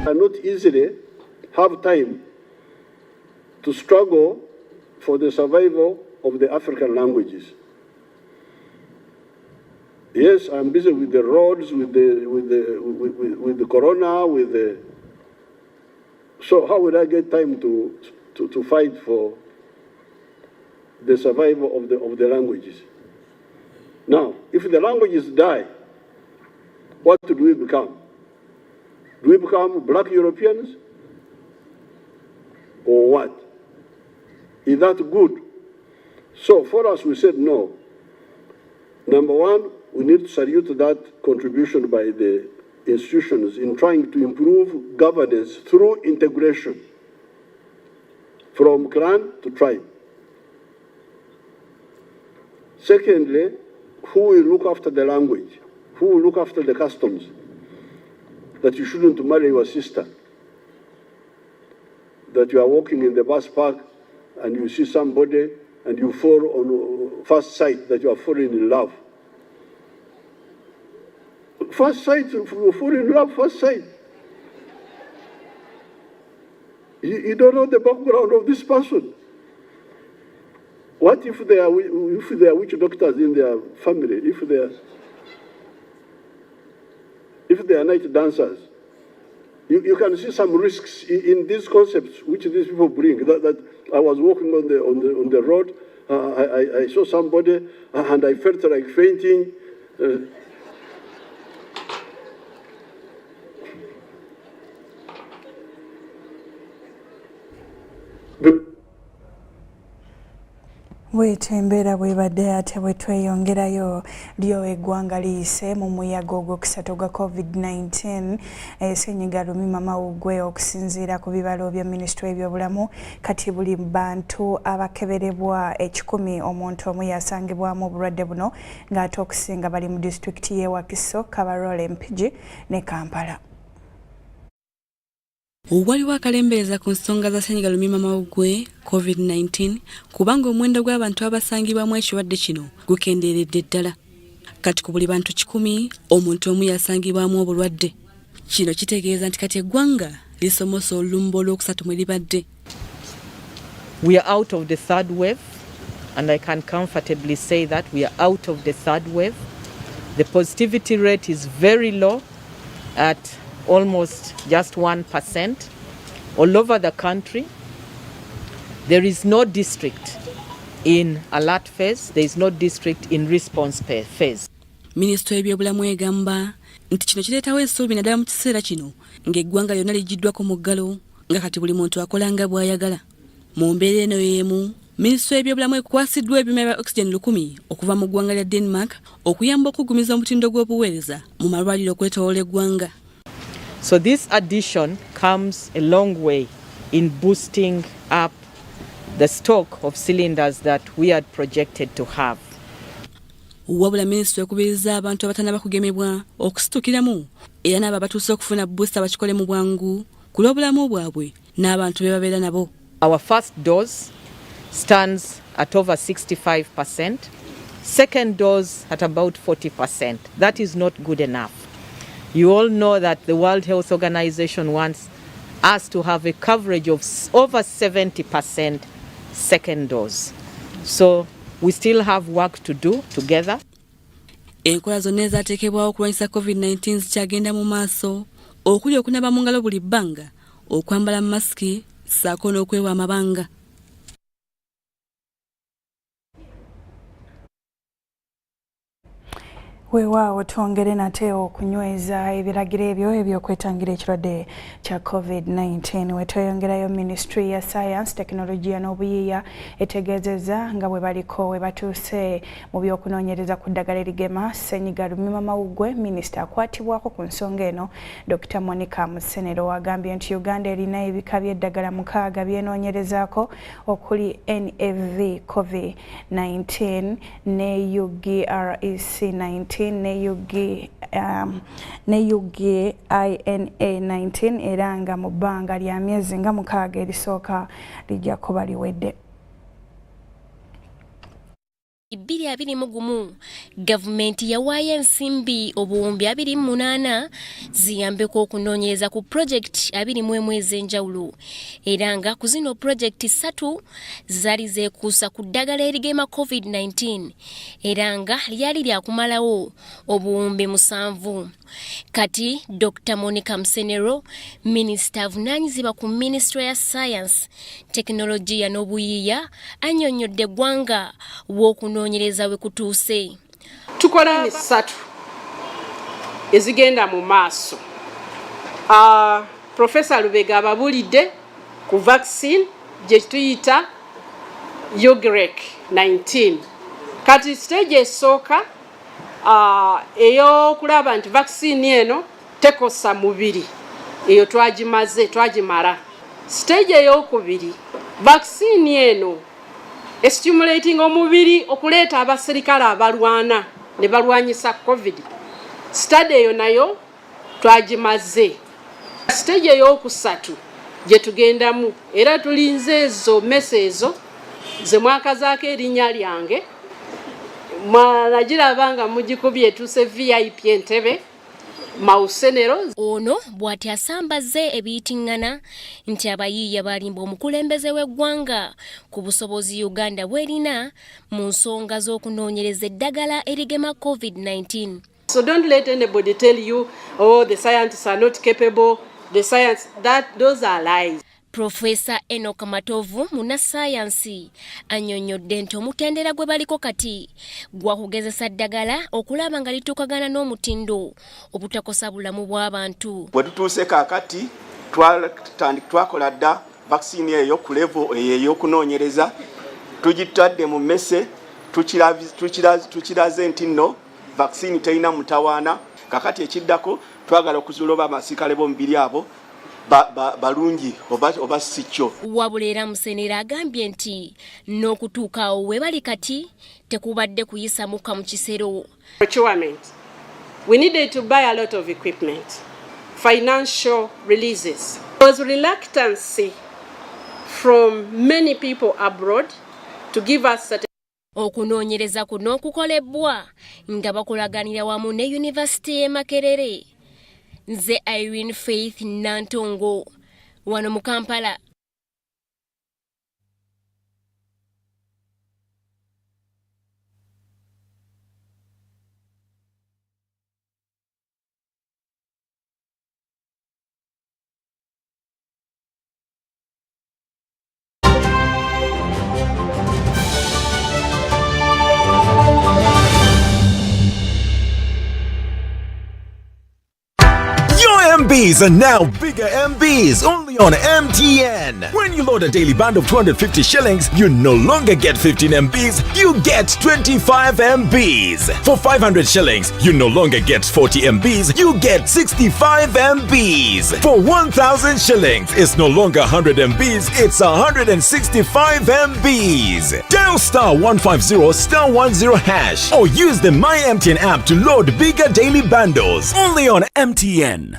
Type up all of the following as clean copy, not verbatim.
cannot easily have time to struggle for the survival of the African languages. Yes, I'm busy with the roads, with the corona, with the. So how would I get time to fight for the survival of the languages? Now, if the languages die, what do we become? Do we become black Europeans? Or what? Is that good? So for us, we said no. Number one, we need to salute that contribution by the institutions in trying to improve governance through integration from clan to tribe. Secondly, who will look after the language? Who will look after the customs? That you shouldn't marry your sister. That you are walking in the bus park and you see somebody and you fall on first sight that you are falling in love. First sight, you fall in love, first sight. You don't know the background of this person. What if they are witch doctors in their family? If they are night dancers, you can see some risks in these concepts which these people bring. That I was walking on the road, I saw somebody and I felt like fainting. Wetembera bwebadde ate bwetweyongerayo lyo eggwanga liyise mu muyaga ogwokusatu gwa COVID-19 Ssennyiga Lumimamawuggwe okusinziira ku bibalo bya Minisitule y'ebyobulamu kati buli bantu abakeberebwa 1,000 omuntu omu yasangibwamu obulwadde buno ng'ate okusinga bali mu disitulikiti y'e Wakiso, Kabarole, Mpigi ne Kampala. Waliwo akalembereza ku nsonga za Ssennyiga Lumimamawuggwe COVID-19 kubanga omuwendo gw'abantu abasangibwamu ekirwadde kino gukendeeredde ddala. Kati ku buli bantu 100 omuntu omu yasangibwamu obulwadde. Kino kitegeeza nti kati eggwanga lisomosa olumbo olwokusatu mwe libadde. We are out of the third wave and I can comfortably say that we are out of the third wave. The positivity rate is very low at almost just 1%. All over the country, there is no district in alert phase, there is no district in response phase. Minisitule y'ebyobulamu egamba nti kino kireetawo essuubi naddala mu kiseera kino ng'eggwanga lyonna ligiddwako mu ggalo nga kati buli muntu akola nga bw'ayagala. Mu mbeera eno y'emu, Minisitule y'ebyobulamu ekwasiddwa ebimera bya oxygen 100 okuva mu ggwanga lya Denmark okuyamba okugumiza omutindo gw'obuweereza mu malwaliro okwetooloola eggwanga. So this addition comes a long way in boosting up the stock of cylinders that we had projected to have. Wabula Minisitule ekubiriza abantu abatannaba kugemebwa okusitukiramu era n'abo abatuuse okufuna booster bakikole mu bwangu ku lw'obulamu bwabwe n'abantu be babeera nabo. Our first dose stands at over 65%, second dose at about 40%. That is not good enough. You all know that the World Health Organization wants us to have a coverage of over 70% second dose. So we still have work to do together. Enkola zonna ezaateekebwawo okulwanyisa COVID-19 zikyagenda mu maaso okuli okunaba mu ngalo buli bbanga, okwambala masiki ssaako n'okwewa amabanga. Weewaawo twongere nate okunyweza ebiragiro ebyo ebyokwetangira ekirwadde kya COVID-19. Wetweyongerayo Ministry ya Science, Technology n'obuyiiya etegeezezza nga bwe baliko we batuuse mu by'okunoonyereza ku ddagala erigema Ssennyiga Lumimamawuggwe. Minisita akwatibwako ku nsonga eno Dr. Monica Musenero agambye nti Uganda erina ebika by'eddagala 6 byenoonyerezaako okuli NAV COVID-19 ne UGREC 19 ne INA19 era nga mu bbanga lya myezi nga 6 erisooka lijja kuba liwedde. 2021 gavumenti yawaayo ensimbi obuwumbi 28 ziyambeko okunoonyereza ku project 21 ez'enjawulo era nga ku zino project 3 zaali zeekuusa ku ddagala erigema COVID-19 era nga lyali lyakumalawo obuwumbi 7. Kati Dr. Monica Msenero, Minisita avunaanyizibwa ku Ministry ya Science, Technology n'obuyiiya, annyonnyodde eggwanga w'okunoonyereza we kutuuse. Tukola emisatu ezigenda mu maaso. Professor Lubega ababulidde ku vaccine gye tuyita UBC 19. Kati stage esooka eyokulaba nti vaccine eno tekosa mubiri eyo twagimala. Stage eyokubiri vaccine eno estimulating omubiri okuleeta abaserikale abalwana ne balwanyisa COVID. Study eyo nayo twagimaze. Stage eyokusatu gye tugendamu era tulinze ezo mesezo ze mwakazaako erinnya lyange mwanagirabanga mugikubye tuse VIP Entebbe Mausenero. Ono bw'ati asambaze ebiyitiŋŋana nti abayiiya balimba omukulembeze w'eggwanga ku busobozi Uganda bwerina mu nsonga z'okunoonyereza eddagala erigema COVID-19. So don't let anybody tell you, oh, the scientists are not capable, those are lies. Professor Enoch Matovu munnassaayansi annyonnyodde nti omutendera gwe baliko kati gwa kugezesa ddagala okulaba nga lituukagana n'omutindo obutakosa bulamu bw'abantu. Bwe tutuuse kaakati twakola dda vaccine eyo ku level ey'okunoonyereza tugitadde mu mmese tukiraze nti nno vaccine terina mutawaana. Kaakati ekiddako twagala okuzuula abaserikale b'omubiri abo balungi oba sikyo. Wabula era Musenera agambye nti n'okutuukaawo we bali kati tekubadde kuyisa mukka mu kisero. Procurement. We needed to buy a lot of equipment. Financial releases. There was reluctancy from many people abroad to give us certain. Okunoonyereza kuno kukolebwa nga bakolaganira wamu ne University y'e Makerere. Nze Irene Faith Nantongo wano mu Kampala. MBs are now bigger MBs only on MTN. When you load a daily band of 250 shillings, you no longer get 15 MBs, you get 25 MBs. For 500 shillings, you no longer get 40 MBs, you get 65 MBs. For 1,000 shillings, it's no longer 100 MBs, it's 165 MBs. Dial *150 *10 hash or use the My MTN app to load bigger daily bundles only on MTN.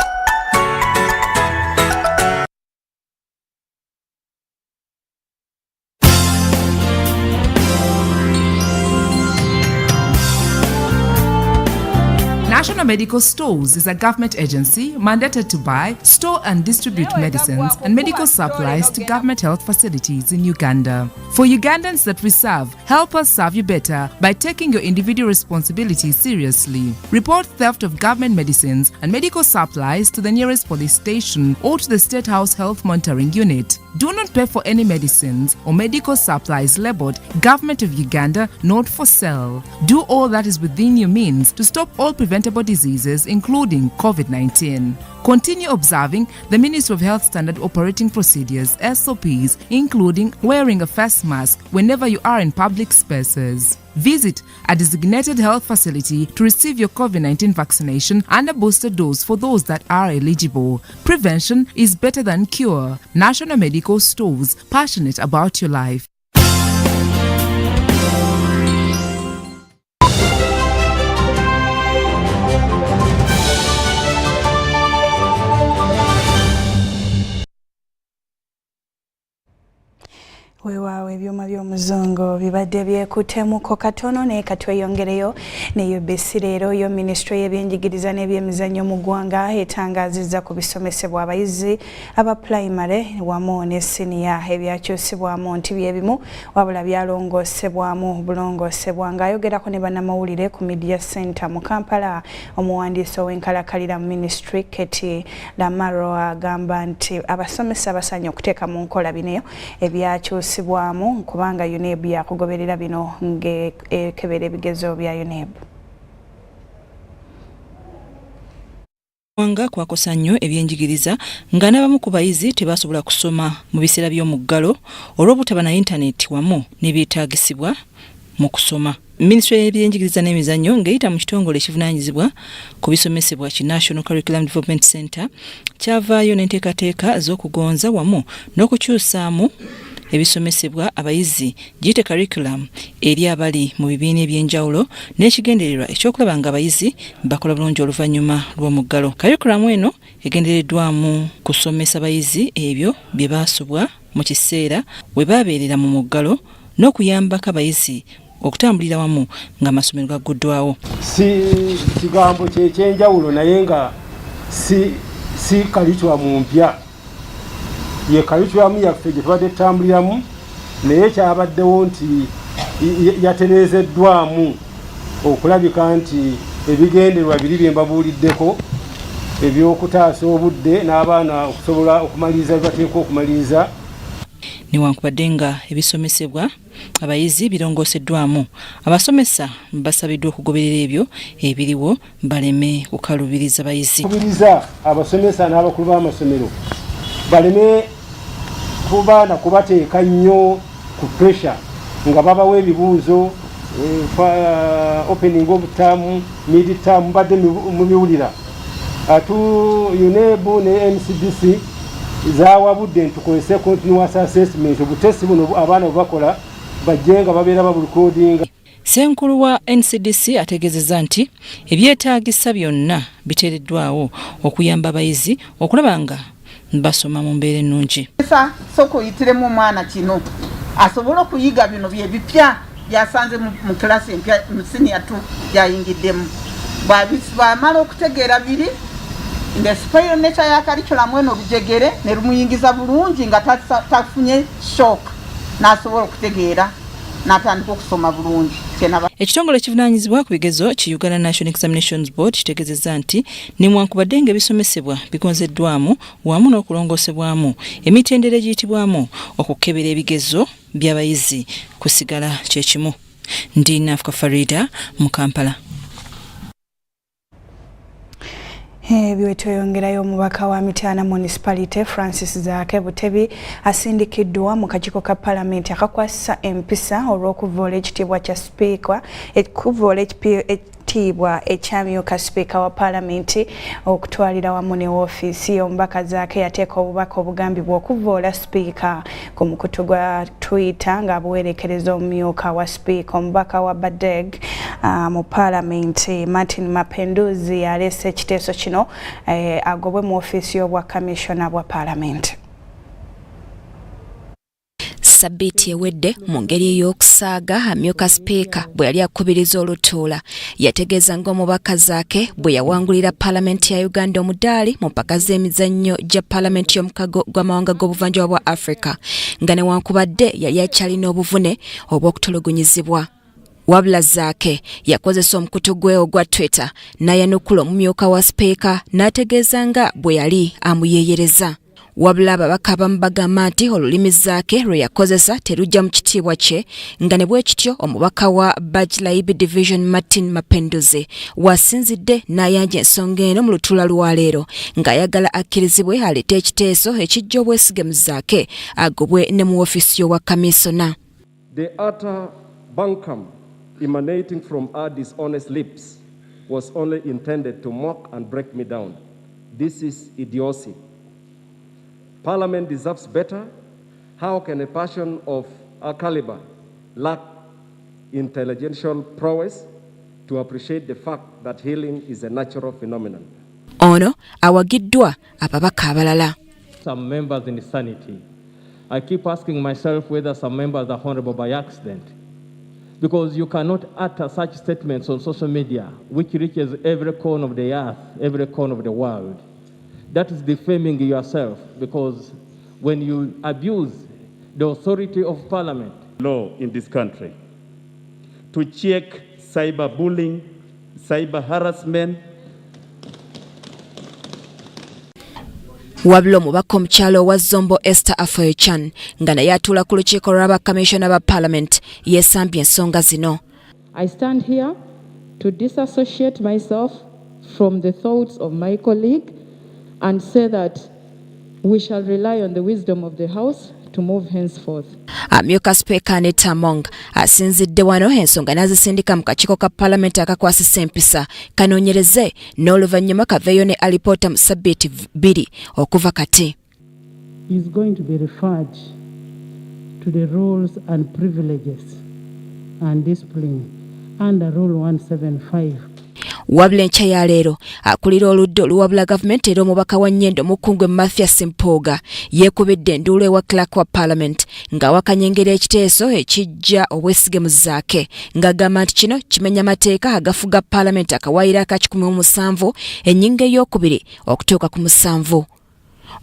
National Medical Stores is a government agency mandated to buy, store and distribute medicines and medical supplies to government health facilities in Uganda. For Ugandans that we serve, help us serve you better by taking your individual responsibilities seriously. Report theft of government medicines and medical supplies to the nearest police station or to the State House Health Monitoring Unit. Do not pay for any medicines or medical supplies labeled Government of Uganda, not for sale. Do all that is within your means to stop all preventable diseases, including COVID-19. Continue observing the Ministry of Health Standard Operating Procedures, SOPs, including wearing a face mask whenever you are in public spaces. Visit a designated health facility to receive your COVID-19 vaccination and a booster dose for those that are eligible. Prevention is better than cure. National Medical Stores, passionate about your life. weewaawo ebyuma by'omuzungu bibadde byekutemuko katono naye katweyongereyo ne UBC leero yo Ministry y'ebyenjigiriza n'ebyemizannyo mu ggwanga etangaazizza ku bisomesebwa abayizi aba primary wamu ne senior ebyakyusibwamu nti byebimu wabula byalongoosebwamu bulongoosebwa ng'ayogerako ne bannamawulire ku Media Center mu Kampala omuwandiisi ow'enkalakalira mu Ministry Keti Lamaro agamba nti abasomesa basaanye okuteeka mu nkola bino ebyakyusibwamu kubanga UNEB yakugoberera bino ng'ekebera ebigezo bya UNEB. Wanga kwakosa nnyo ebyenjigiriza nga n'abamu ku bayizi tebasobola kusoma mu biseera by'omuggalo olw'obutaba na intaneti wamu n'ebyetaagisibwa mu kusoma. Ministry y'ebyenjigiriza n'emizannyo ng'eyita mu kitongole ekivunaanyizibwa ku bisomesebwa ki National Curriculum Development Center kyavaayo n'enteekateeka z'okugonza wamu n'okukyusaamu ebisomesebwa abayizi giyite curriculum eri abali mu bibiina eby'enjawulo n'ekigendererwa ekyokulaba nga abayizi bakola bulungi oluvannyuma lw'omuggalo. Curriculum eno egendereddwamu kusomesa abayizi ebyo bye baasubwa mu kiseera we baabeerera mu muggalo n'okuyambako abayizi okutambulira wamu ng'amasomero gagguddwawo. Si kigambo kyekyenjawulo naye nga si curriculum mpya. Ye curriculum yaffe gye tubadde tutambuliramu naye kyabaddewo nti yatereezeddwamu okulabika nti ebigendererwa biri bye mbabuuliddeko ebyokutaasa obudde n'abaana okusobola okumaliriza bye bateekwa okumaliriza. Newankubadde nga ebisomesebwa abayizi birongooseddwamu, abasomesa basabiddwa okugoberera ebyo ebiriwo baleme kukalubiriza bayizi. Kubiriza abasomesa n'abakulu b'amasomero baleme kuba na kubateeka nnyo ku pressure nga babawa ebibuuzo opening of term, mid term badde mubiwulira. UNEB ne NCDC zaawabudde ntukozese continuous assessment obutesi buno abaana bubakola bajje nga babeera babulukodinga. Ssenkulu wa NCDC ategeezezza nti ebyetaagisa byonna biteereddwawo okuyamba abayizi okulaba nga basoma mu mbeera ennungi. Soko yitiremu omwana kino asobola okuyiga bino bye bipya byasanze mu klasi empya mu senior 2 byayingiddemu. Bw'amala okutegeera biri the spiral nature ya curriculum eno lujegere ne lumuyingiza bulungi nga tafunye shock n'asobola okutegeera n'atandika okusoma bulungi. Ekitongole ekivunaanyizibwa ku bigezo ki Uganda National Examinations Board kitegeezezza nti newankubadde ng'ebisomesebwa bigonzeddwamu wamu n'okulongoosebwamu emitendera egiyitibwamu okukebera ebigezo by'abayizi kusigala kyekimu. Ndi Nafuka Farida mu Kampala. Byetweyongerayo omubaka wa Mitiana Municipality Francis Zaake Butebi asindikiddwa mu kakiiko ka Parliamentary akakwasa empisa olw'okuvoola ekitiibwa kya Speaker ekuvoola ekitiibwa ekyamyuka Speaker wa Parliament okutwalira wamu ne woofiisi omubaka Zaake yateeka obubaka obugambibwa okuvoola Speaker ku mukutu gwa Twitter ng'abuwerekereza omumyuka wa Speaker omubaka wa Badeg mu Parliament Martin Mapenduzi yaleese ekiteeso kino agobwe mu ofiisi y'obwa Commissioner bwa Parliament. Sabiti ewedde mu ngeri ey'okusaaga amyuka Speaker bwe yali akubiriza olutuula yategeeza ng'omubaka Zaake bwe yawangulira Parliament ya Uganda omudaali mu mpaka z'emizannyo gya Parliament y'omukago gw'amawanga g'obuvanjuba bwa Africa nga newankubadde yali akyalina obuvune obw'okutulugunyizibwa. Wabula Zaake yakozesa omukutu gwe ogwa Twitter n'ayanukula omumyuka wa Speaker n'ategeeza nga bwe yali amuyeeyereza. Wabula ababaka abamu bagamba nti olulimi Zaake lwe yakozesa terujja mu kitiibwa kye nga ne bwe kityo omubaka wa Bajlaibi Division Martin Mapenduzi wasinzidde n'ayanja ensonga eno mu lutuula lwa leero ng'ayagala akkirizibwe aleete ekiteeso ekijja obwesige mu Zaake agobwe ne mu ofiisi y'obwa Kamisona. The utter buncombe emanating from our dishonest lips was only intended to mock and break me down. This is idiocy. Parliament deserves better. How can a person of our caliber lack intellectual prowess to appreciate the fact that healing is a natural phenomenon? Ono awagiddwa ababaka abalala. Some members in sanity I keep asking myself whether some members are honorable by accident, because you cannot utter such statements on social media, which reaches every corner of the earth, every corner of the world. That is defaming yourself, because when you abuse the authority of Parliament, law in this country, to check cyberbullying, cyber harassment. Wabula omubaka omukyalo wa Zombo Esther Afoyechan nga naye atuula ku lukiiko lw'abakamishona ba Parliament yeesambye ensonga zino. I stand here to disassociate myself from the thoughts of my colleague and say that we shall rely on the wisdom of the House to move henceforth. Amyuka Speaker Anita Among asinzidde wano ensonga n'azisindika mu kakiiko ka Parliament akakwasisa empisa kanoonyereze n'oluvannyuma kaveeyo ne alipoota mu ssabbiiti 2 okuva kati. Is going to be referred to the rules and privileges and discipline under Rule 175. Wabula enkya ya leero akulira oludda oluwabula gavumenti era omubaka wa Nnyendo Mukungwe Mathias Mpuuga yeekubidde enduulu ewa clerk wa Parliament ng'awakanya engeri ekiteeso ekijja obwesige mu zaake ng'agamba nti kino kimenya amateeka agafuga Parliament akawaayiro aka 17 ennyingo ey'okubiri okutuuka ku 7.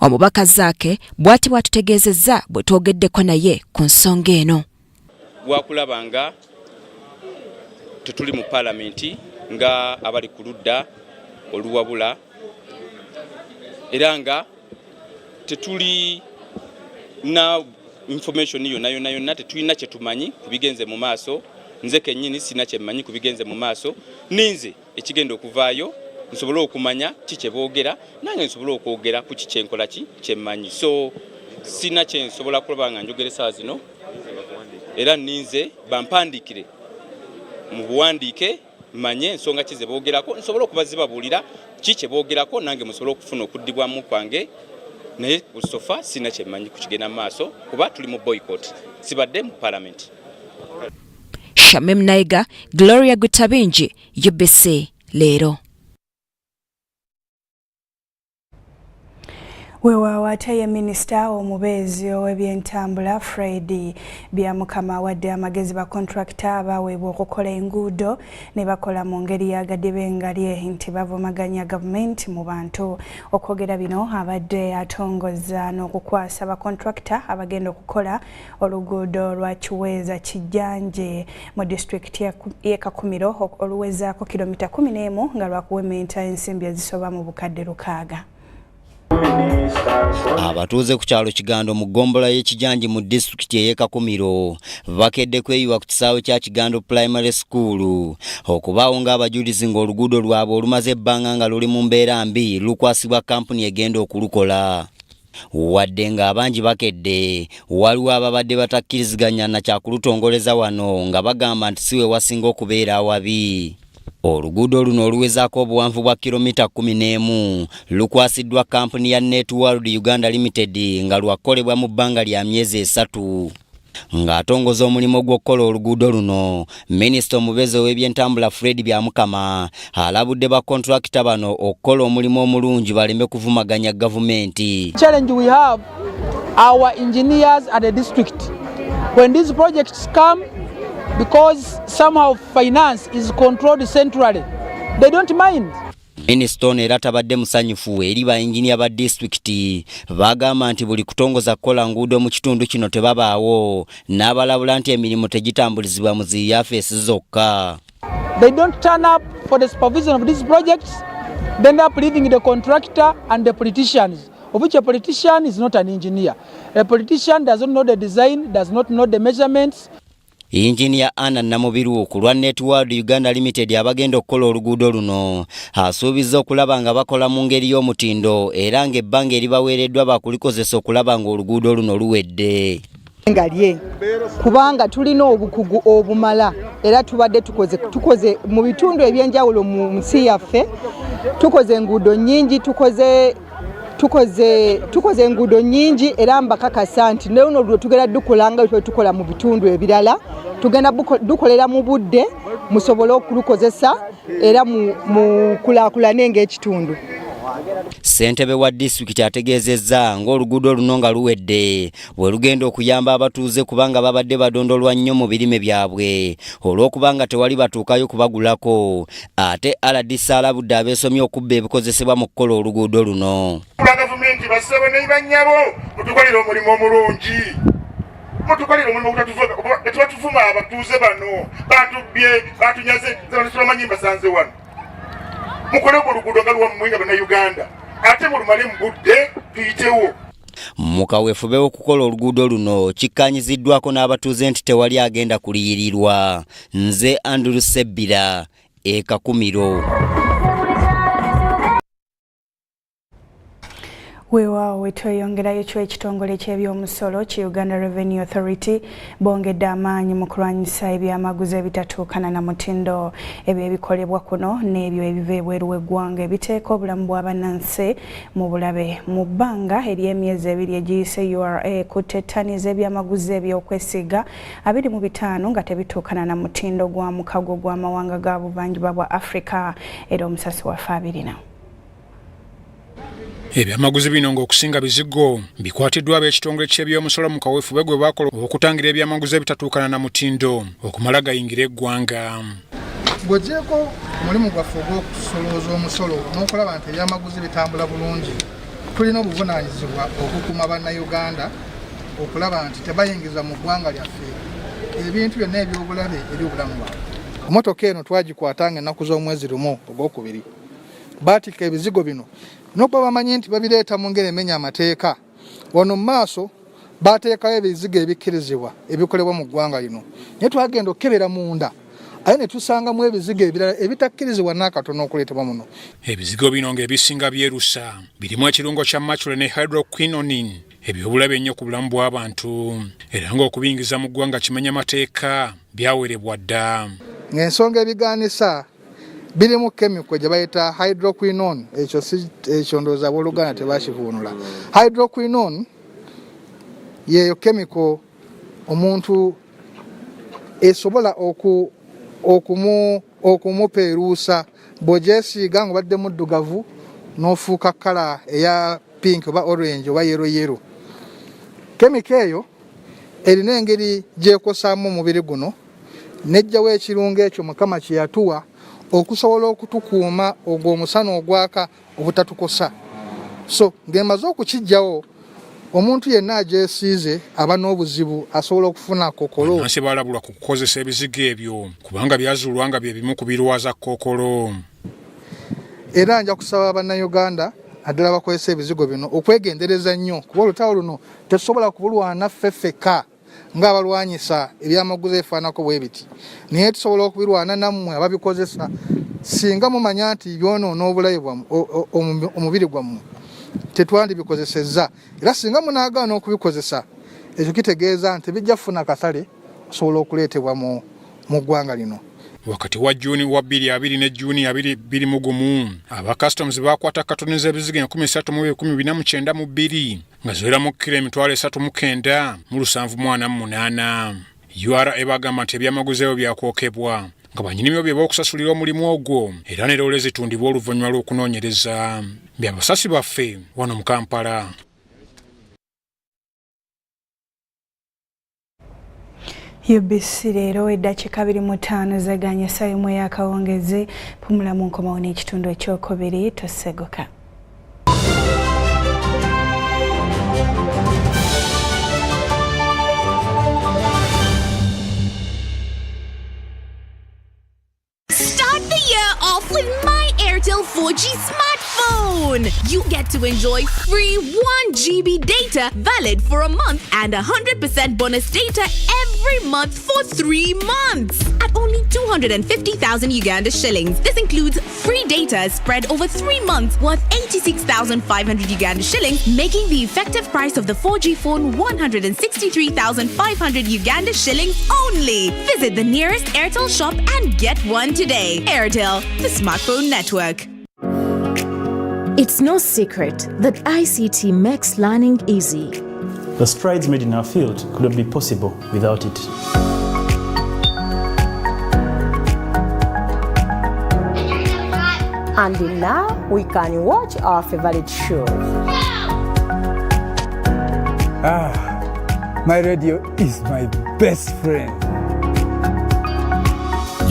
Omubaka Zaake bw'ati bw'atutegeezezza bwe twogeddeko naye ku nsonga eno. Bwakulaba nga tetuli mu Parliament nga abali ku ludda oluwabula era nga tetuli na information yonna tetulina kye tumanyi ku bigenze mu maaso. Nze kennyini sina kye mmanyi ku bigenze mu maaso, ninze ekigenda okuvaayo nsobola okumanya kiki boogera nange nsobola okwogera ku kiki enkola kye mmanyi. So sina kye nsobola kulaba nga njogera essaawa zino era ninze bampandikire mu buwandiike manye ensonga kize boogerako nsobola okubazibabuulira kiki boogerako nange musobola okufuna okuddibwamu kwange, naye sofa sina kye mmanyi ku kigenda mu maaso kuba tuli mu boycott sibadde mu Parliament. Shamim Naiga, Gloria Gutabinji, UBC LEERO. Weewaawo ate ye minisita omubeezi ow'ebyentambula Fred Byamukama awadde amagezi ba kontrakita abaweebwa okukola enguudo ne bakola mu ngeri yagadde bengalye nti bavumaganya gavumenti mu bantu. Okwogera bino abadde atongoza n'okukwasa ba kontrakita abagenda okukola oluguudo lwa Kiweeza Kijjanje mu disitulikiti y'e Kakumiro oluwezaako kilomita 11 nga lwakuwementa ensimbi ezisoba mu bukadde 600. Abatuuze ku kyalo Kigando mu gombola y'Ekijanje mu district y'e Kakumiro bakedde kweyiwa ku kisaawe kya Kigando Primary School okubaawo ng'abajulizi ng'oluguudo lwabwe olumaze ebbanga nga luli mu mbeera mbi lukwasibwa kampuni egenda okulukola. Wadde ng'abangi bakedde waliwo ababadde batakkiriziganya na kyakulutongoleza wano nga bagamba nti siwe wasinga okubeera awabi. Oluguudo luno oluwezaako obuwanvu bwa kilomita 11 lukwasiddwa kampuni ya Networld Uganda Limited nga lwakolebwa mu bbanga lya myezi 3. Ng'atongoza omulimu gw'okukola oluguudo luno, Minisita omubeezi w'ebyentambula Fred Byamukama alabudde ba kontrakita bano okukola omulimu omulungi baleme kuvumaganya gavumenti. Challenge we have our engineers at the district. When these projects come, because somehow finance is controlled centrally, they don't mind. Minisita ono era tabadde musanyufu eri ba engineer ba district bagamba nti buli kutongoza kukola nguudo mu kitundu kino tebabaawo n'abalabula nti emirimu tegitambulizibwa mu zi yafeesi zokka. They don't turn up for the supervision of these projects, then they are leaving the contractor and the politicians, of which a politician is not an engineer. A politician does not know the design, does not know the measurements. Engineer Anna Namubiru ku lwa Networld Uganda Limited abagenda okukola oluguudo luno asuubizza okulaba nga bakola mu ngeri y'omutindo era ng'ebbanga eribaweereddwa bakulikozesa okulaba ng'oluguudo luno luwedde. Ngalye kubanga tulina obukugu obumala era tubadde tukoze mu bitundu ebyenjawulo mu nsi yaffe, tukoze enguudo nnyingi, tukoze enguudo nnyingi era mbakakasa nti ne luno lwe tugenda dukolanga lwe tukola mu bitundu ebirala tugenda dukolera mu budde musobole okulukozesa era mu kulaakulana ng'ekitundu. Ssentebe wa disitulikiti ategeezezza ng'oluguudo luno nga luwedde bwe lugenda okuyamba abatuuze kubanga babadde badondolwa nnyo mu birime byabwe olw'okubanga tewali batuukayo kubagulako ate RDC alabudde abeesomye okubba ebikozesebwa mu kukola oluguudo luno. Gavumenti bassebo ne bannyabo mutukolere omulimu omulungi mutukolere omulimu tebatuvuma abatuuze bano batubbye batunyaze tebamanyi mbasanze wano mukole oluguudo nga luwa mumwinga bannayuganda ate mulumale mu budde tuyitewo. Mu kaweefube w'okukola oluguudo luno kikkaanyiziddwako n'abatuuze nti tewali agenda kuliyirirwa. Nze Andrew Sebbira, Kakumiro. Weewaawo wetweyongerayo ekitongole ky'ebyomusolo ki Uganda Revenue Authority bongedde amaanyi mu kulwanyisa ebyamaguzi ebitatuukana na mutindo ebyo ebikolebwa kuno n'ebyo ebiva ebweru w'eggwanga ebiteeka obulamu bw'abannansi mu bulabe. Mu bbanga ery'emyezi ebiri egiyise URA ekutte ttani z'ebyamaguzi eby'okwesiiga 25 nga tebituukana na mutindo gwa mukago gw'amawanga ga buvanjuba bwa Africa era omusasi waffe abirina. Ebyamaguzi bino ng'okusinga bizigo bikwatiddwa ab'ekitongole ky'ebyomusolo mu kaweefube gwe bakola okutangira ebyamaguzi ebitatuukana na mutindo okumala gayingira eggwanga. Bw'ogyeko omulimu gwaffe ogw'okusolooza omusolo n'okulaba nti ebyamaguzi bitambula bulungi, tulina obuvunaanyizibwa okukuuma bannayuganda okulaba nti tebayingiza mu ggwanga lyaffe ebintu byonna eby'obulabe eri obulamu bwabwe. Emmotoka eno twagikwatanga ennaku z'omwezi lumu ogwokubiri. Baatika ebizigo bino n'okuba bamanyi nti babireeta mu ngeri emenya amateeka. Wano mu maaso baateekayo ebizigo ebikkirizibwa ebikolebwa mu ggwanga lino. Naye twagenda okukebera munda aye ne tusangamu ebizigo ebirala ebitakkirizibwa n'akatono okuleetebwa muno. Ebizigo bino ng'ebisinga byerusa birimu ekirungo kya matule ne hydroquinone ebyobulabe ennyo ku bulamu bw'abantu era ng'okubiyingiza mu ggwanga kimenya amateeka byawerebwa dda. Ng'ensonga ebigaanisa birimu kemiko gye bayita hydroquinone, ekyo ndowooza abooluganda tebakivuunula. Hydroquinone yeeyo kemiko omuntu esobola okumupeeruusa bw'ogyesiiga ng'obadde muddugavu n'ofuuka kala eya pink oba orange oba yero. Kemiko eyo erina engeri gy'ekosaamu omubiri guno n'ejjawo ekirungo ekyo Mukama kye yatuwa okusobola okutukuuma ogwo omusana ogwaka obutatukosa. So ng'emaze okukijjawo omuntu yenna agyesiize aba n'obuzibu asobola okufuna kokolo. Bannansi baalabulwa ku kukozesa ebizigo ebyo kubanga byazuulwa nga bye bimu ku birwaza kokolo. Era nja kusaba bannayuganda naddala bakozesa ebizigo bino okwegendereza nnyo kuba olutalo luno tetusobola kubulwana ffeffeka ng'abalwanyisa ebyamaguzi ebifaanako bwe biti. Naye tusobola okubirwana nammwe ababikozesa singa mumanya nti byonoona obulabe bwammwe omubiri gwammwe tetwandibikozesezza. Era singa munaagaana okubikozesa ekyo kitegeeza nti bijja kufuna kasale osobola okuleetebwa mu ggwanga lino. Wakati wa Juni wa 2020 ne Juni 2021 aba customs bakwata katoni z'ebizigo 13,292 nga ziwera mu kilo 339 mu 748. URA ebagamba nti ebyamaguzi ebyo byakwokebwa nga bannyinibyo bye b'okusasulira omulimu ogwo era ne loole zitundibwa oluvannyuma lw'okunoonyereza. Byabasasi baffe wano mu Kampala. UBC leero eddakiika 25 zeganye ssaawa y'akawungezi pumula mu nkomawo n'ekitundu ekyokubiri tosegoka. Start the year off with my Airtel 4G smartphone. You get to enjoy free 1 GB data valid for a month and 100% bonus data every month for 3 months at only 250,000 Uganda shillings. This includes free data spread over 3 months worth 86,500 Uganda shillings, making the effective price of the 4G phone 163,500 Uganda shillings only. Visit the nearest Airtel shop and get one today. Airtel, the smartphone network. It's no secret that ICT makes learning easy. The strides made in our field could not be possible without it. and now we can watch our favorite shows. My radio is my best friend.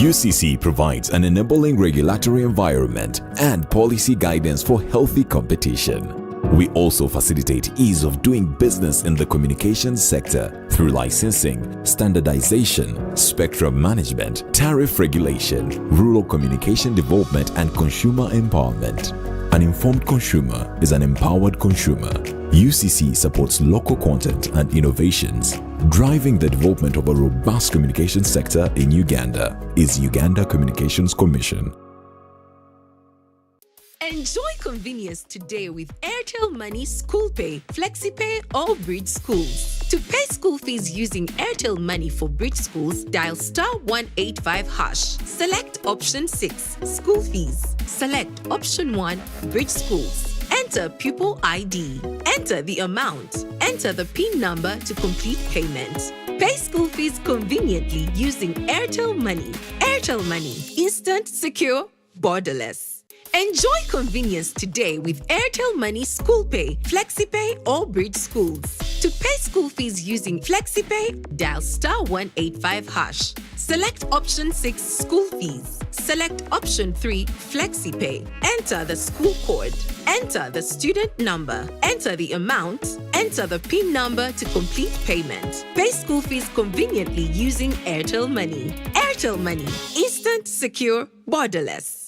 UCC provides an enabling regulatory environment and policy guidance for healthy competition. We also facilitate ease of doing business in the communications sector through licensing, standardization, spectrum management, tariff regulation, rural communication development, and consumer empowerment. An informed consumer is an empowered consumer. UCC supports local content and innovations. Driving the development of a robust communication sector in Uganda is Uganda Communications Commission. Enjoy convenience today with Airtel Money School Pay, FlexiPay, or Bridge Schools. To pay school fees using Airtel Money for Bridge Schools, dial *185#. Select option 6, School Fees. Select option 1, Bridge Schools. Enter pupil ID. Enter the amount. Enter the PIN number to complete payment. Pay school fees conveniently using Airtel Money. Airtel Money. Instant, secure, borderless. Enjoy convenience today with Airtel Money School Pay, FlexiPay, or Bridge Schools. To pay school fees using FlexiPay, dial *185#. Select option 6, School Fees. Select option 3, FlexiPay. Enter the school code. Enter the student number. Enter the amount. Enter the PIN number to complete payment. Pay school fees conveniently using Airtel Money. Airtel Money. Instant, secure, borderless.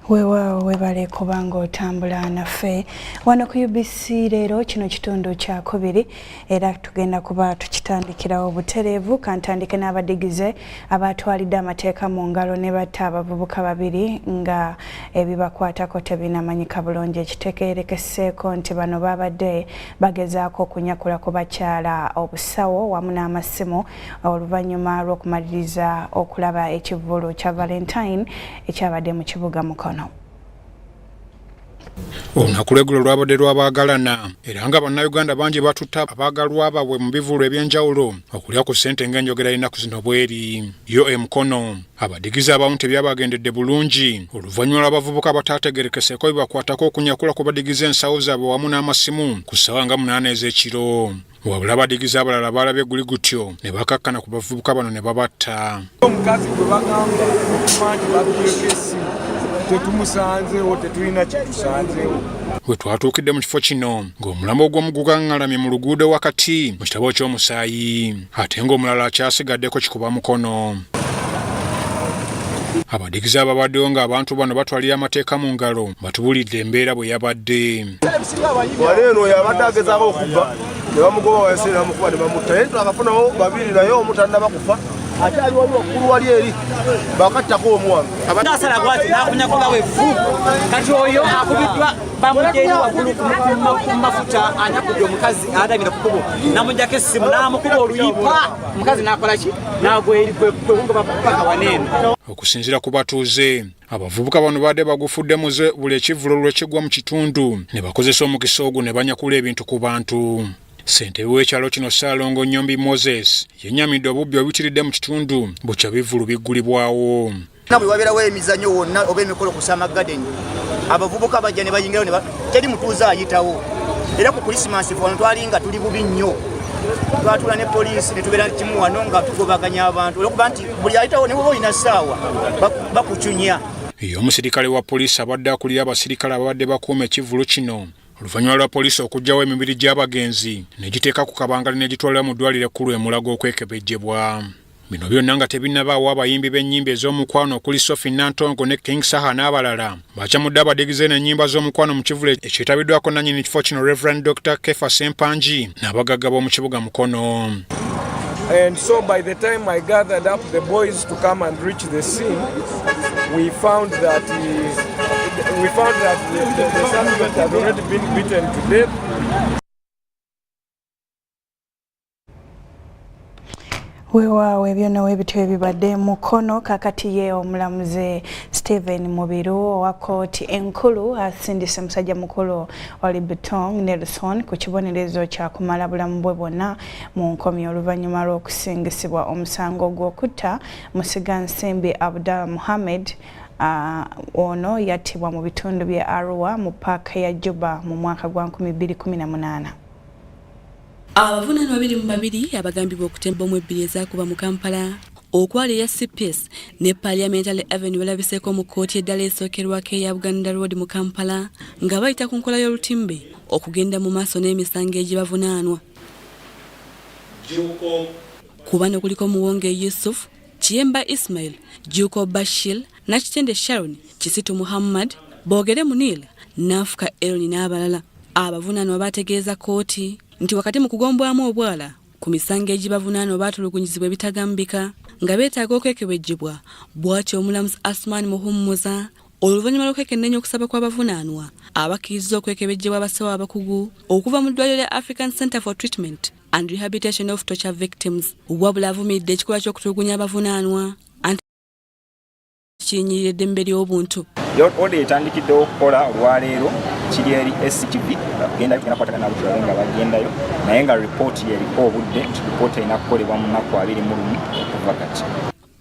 Webale kubanga otambula naffe wano ku UBC leero kino kitundu kya kubiri era tugenda kuba tukitandikirawo butereevu kantandike n'abadigize abatwalidde amateeka mu ngalo ne batta abavubuka babiri nga ebibakwatako tebinamanyika bulungi. Ekitegeerekeseeko nti bano babadde bagezaako okunyakula ku bakyala obusawo wamu n'amasimu oluvannyuma lw'okumaliriza okulaba ekivvulu kya Valentine ekyabadde mu kibuga Mukono. Olunaku lw'eggulo lwabadde lw'abaagalana era nga bannayuganda bangi batutta abaagalwa baabwe mu bivulu eby'enjawulo okulya ku ssente ng'enjogera y'ennaku zino bw'eri. Yo Mukono abadigize abamu tebyabagendedde bulungi oluvannyuma lw'abavubuka abataategeerekeseeko bibakwatako okunyakula ku badigize ensawo zaabwe wamu n'amasimu ku ssaawa nga 8 ez'ekiro. Wabula abadigize abalala baalabye guli gutyo ne bakakkana ku bavubuka bano ne babatta. Omukazi gwe bagamba okumanti bakubyeko essimu tetumusanzeewo tetulina kitusanzeewo. We twatuukidde mu kifo kino ng'omulambo gw'omu gugaŋŋalamye mu luguudo wakati mu kitabo ky'omusaayi ate ng'omulala akyasigaddeko kikuba mukono. Abadigize ababaddewo ng'abantu bano batwalira amateeka mu ngalo batubulidde embeera bwe yabadde. Wali eno oyo abadde agezaako okuva ne bamugoba wansi ne bamukuba ne bamutta naye twakafunawo babiri naye omu tannaba kufa ate ali wali waggulu wali eri bakattako omuwange. Nasala bwati nakunyako nga wefu kati oyo akubiddwa bamugyeeri waggulu ku mafuta anyakudde omukazi adabira ku kubo namugyako essimu n'amukuba oluyipa omukazi n'akola ki n'agwa eri kwebunga paka waneeno. Okusinziira ku batuuze abavubuka bano badde bagufudde muze buli ekivvulu lwekigwa mu kitundu ne bakozesa omukisa ogwo ne banyakula ebintu ku bantu. Ssentebe w'ekyalo kino Ssaalongo Nnyombi Moses yennyamidde obubbi obutiridde mu kitundu bukya bivvulu biggulibwawo. Bwe wabeerawo emizannyo wonna oba emikolo ku Sama Garden abavubuka bajja ne bayingirawo teri mutuuze ayitawo era ku Christmas fano twali nga tuli bubi nnyo twatula ne poliisi ne tubeera kimu wano nga tugobaganya abantu olwokuba nti buli ayitawo ne bwoba olina ssaawa bakucunya. Ye omusirikale wa poliisi abadde akulira abasirikale ababadde bakuuma ekivvulu kino oluvannyuma lwa poliisi okugyawo emibiri gy'abagenzi ne giteeka ku kabangali ne gitwalira mu ddwaliro ekkulu e Mulago okwekebejjebwa. Bino byonna nga tebinnabaawo abayimbi b'ennyimba ez'omukwano okuli Sophie Nantongo ne King Saha n'abalala bakyamudde abadigize n'ennyimba z'omukwano mu kivule ekyetabiddwako nannyini kifo kino Reverend Dr. Kefa Sempanji n'abagagga b'omu kibuga Mukono. And so by the time I gathered up the boys to come and reach the scene, we found that the suspect had already been beaten to death. Weewaawo ebyo nawe ebityo ebibadde mukono kakati ye omulamuzi Stephen Mubiru owa kkooti enkulu asindise musajja mukulu Olibetong Nelson ku kibonerezo kya kumala bulamu bwe bwonna mu nkomyo oluvannyuma lw'okusingisibwa omusango gw'okutta musigansimbi Abdallah Muhammad. Ono yattibwa mu bitundu bya Arua mu paaka ya Juba mu mwaka gwa 2018. Abavunaanwa 22 abagambibwa okutemba mu ebbiri ezaakuba mu Kampala okwali ya CPS ne Parliamentary Avenue balabiseeko mu kkooti eddala esookerwako eya Buganda Road mu Kampala nga bayita ku nkola y'olutimbe okugenda mu maaso n'emisango egibavunaanwa. Ku bano kuliko Muwonge Yusuf, Chiyemba Ismail, Juko Bashir, Nakitende Sharon, Kisitu Muhammad, Bogere Munil, Nafuka Eloni n'abalala. Abavunaanwa bategeeza kkooti nti wakati mu kugombwamu obwala ku misango egibavunaanwa baatulugunyizibwa ebitagambika nga beetaaga okwekebejjebwa bw'atyo omulamuzi Asman Muhummuza oluvannyuma lw'okwekennenya okusaba kw'abavunaanwa abakkiriza okwekebejjebwa abasawo abakugu okuva mu ddwaliro lya African Center for Treatment and Rehabilitation of Torture Victims. Wabula avumiridde ekikolwa ky'okutulugunya abavunaanwa anti kinyirira eddembe ly'obuntu. Ode etandikiddewo okukola olwaleero kiri eri SCTV agenda kwatagana n'abutulabe nga bagendayo naye nga ripooti yeriko obudde ripooti erina kukolebwa mu nnaku 21 okuva kati.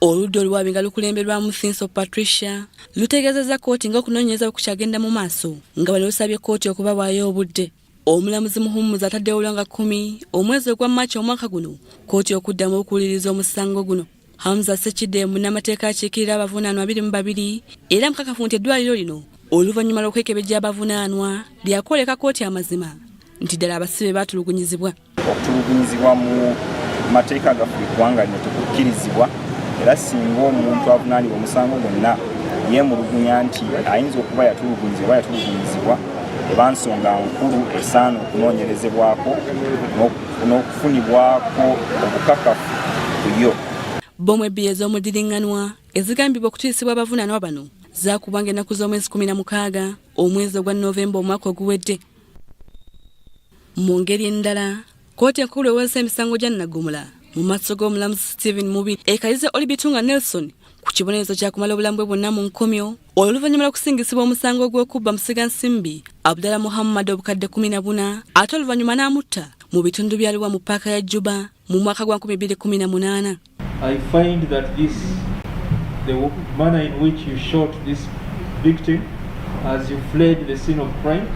Oludda olwabi nga lukulemberwamu Thinso Patricia lutegeezezza kkooti ng'okunoonyereza kukyagenda mu maaso nga bano lusabye kkooti okubawaayo obudde. Omulamuzi Muhummuza ataddewo olwanga 10 omwezi ogwa Maaci omwaka guno kkooti okuddamu okuwuliriza omusango guno. Hamza Sekide munnamateeka akiikirira abavunaanwa 22 era mukakafu nti eddwaliro lino oluvannyuma lw'okwekebejja abavunaanwa lyakwoleka kkooti amazima nti ddala abasibe baatulugunyizibwa. Okutulugunyizibwa mu mateeka gaffe eggwanga lino tekukkirizibwa era singa omuntu avunaanibwa omusango gwonna yeemulugunya nti ayinza okuba yatulugunyizibwa eba nsonga nkulu esaana okunoonyerezebwako n'okufunibwako obukakafu ku yo. Bomu ebbiri ez'omudiringanwa ezigambibwa okutiisibwa abavunaanwa bano zaakubanga ennaku z'omwezi 16 omwezi ogwa Novemba omwaka oguwedde. Mu ngeri endala kkooti enkulu eweesa emisango gya Nagumula mu maaso g'omulamuzi Stephen Mubiru ekalize Olibitunga Nelson ku kibonerezo kya kumala obulamu bwe bwonna mu nkomyo oluvannyuma lw'okusingisibwa omusango gw'okubba musigansimbi Abdallah Muhammad obukadde 14 ate oluvannyuma n'amutta mu bitundu bya Arua mu paaka ya Juba mu mwaka gwa 2018. I find that the manner in which you shot this victim as you fled the scene of crime,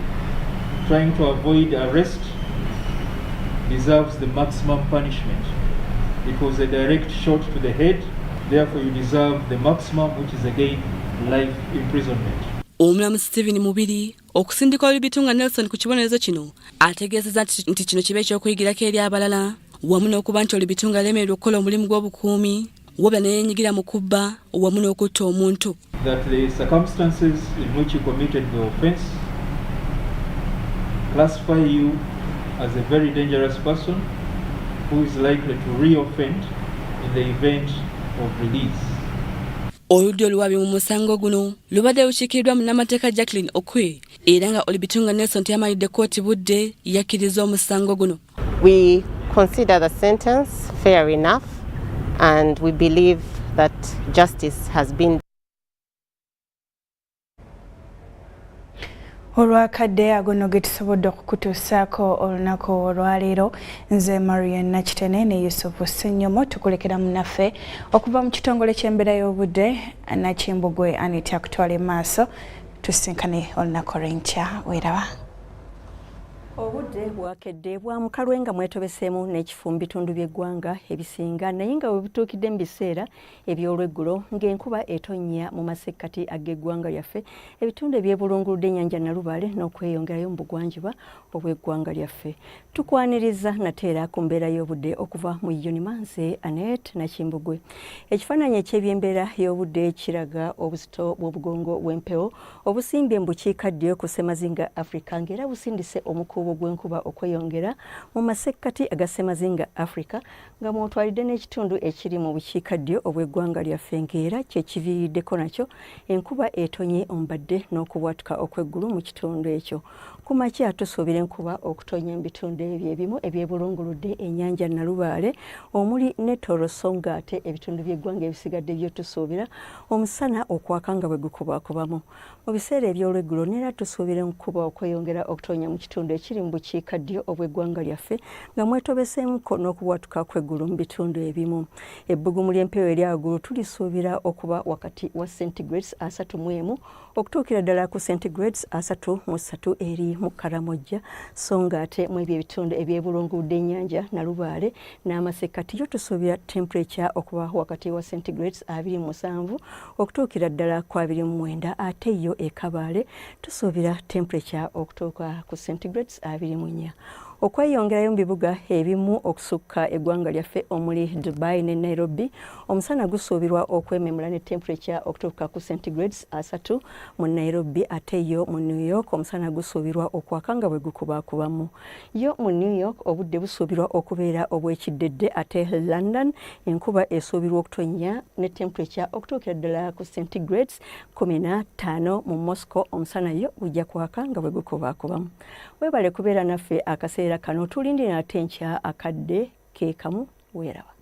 trying to avoid arrest, deserves the maximum punishment. It was a direct shot to the head, therefore you deserve the maximum, which is again life imprisonment. Omulamuzi Stephen Mubiru okusindika Olibitunga Nelson ku kibonerezo kino ategeezezza nti kino kiba eky'okuyigirako eri abalala wamu n'okuba nti Olibitunga alemererwa okukola omulimu gw'obukuumi wabula ne yeenyigira mu kubba wamu n'okutta omuntu. That the circumstances in which you committed the offence classify you as a very dangerous person who is likely to re-offend in the event of release. Oludda oluwabi mu musango guno lubadde lukiikiddwa munnamateeka Jacqueline Okwe era nga Olibitunga Nelson teyamalidde kkooti budde yakkiriza omusango guno. We consider the sentence fair enough and we believe that justice has been. Olwakadde agono getusobodde okukutuusaako olunaku olwaleero nze Marion Nakitene ne Yusufu Ssenyomo tukulekera munaffe okuva mu kitongole ky'embeera y'obudde Nakimbugwe Anita akutwala emaaso tusinkane olunaku olw'enkya weeraba. Obudde bwakedde bwa mukalwe nga mwetobeseemu n'ekifo mu bitundu by'eggwanga ebisinga naye nga bwe butuukidde mu biseera eby'olweggulo ng'enkuba etonnya mu masekkati ag'eggwanga lyaffe ebitundu ebyebulunguludde ennyanja Nalubaale n'okweyongerayo mu bugwanjuba obw'eggwanga lyaffe. Tukwaniriza nateera ku mbeera y'obudde okuva mu Yonimanze Anet Nakimbugwe. Ekifaananyi eky'ebyembeera y'obudde kiraga obuzito bw'obugongo bw'empewo obusimbye mu bukiikaddyo ku Ssemazinga Africa ng'era busindise omukuubo gw'enkuba okweyongera mu masekkati aga Ssemazinga Africa nga mwotwalidde n'ekitundu ekiri mu bukiikaddyo obw'eggwanga lyaffe ng'era kyekiviiriddeko nakyo enkuba etonye ombadde n'okubwatuka okw'eggulu mu kitundu ekyo. Ku makya tusuubira enkuba okutonya mu bitundu ebyo ebimu ebyebulunguludde ennyanja Nalubaale omuli ne Tooro so ng'ate ebitundu by'eggwanga ebisigadde byo tusuubira omusana okwaka nga bwe gukubakubamu. Mu biseera eby'olweggulo neera tusuubira enkuba okweyongera okutonya mu kitundu ekiri mu bukiikaddyo obw'eggwanga lyaffe nga mwetobeseemuko n'okubwatuka kw'eggulu mu bitundu ebimu. Ebbugumu ly'empewo eryagulu tulisuubira okuba wakati wa centigrades 31 okutuukira ddala ku centigrades 33 eri mu Karamojja so ng'ate mu ebyo ebitundu ebyebulunguludde ennyanja Nalubaale n'amasekkati yo tusuubira temperature okuba wakati wa centigrades 27 okutuukira ddala ku 29 ate yo e Kabaale tusuubira temperature okutuuka ku centigrades 24. Okweyongerayo mu bibuga ebimu okusukka eggwanga lyaffe omuli Dubai ne Nairobi omusana gusuubirwa okwememula ne temperature okutuuka ku centigrades 3 mu Nairobi ate yo mu New York omusana gusuubirwa okwaka nga bwe gukubaakubamu. Yo mu New York obudde busuubirwa okubeera obw'ekiddedde ate London enkuba esuubirwa okutonya ne temperature okutuukira ddala ku centigrades 15 mu Moscow omusana yo gujja kwaka nga bwe gukubaakubamu. Weebale kubeera naffe akaseera kano tulindira ate enkya akadde ke kamu weeraba.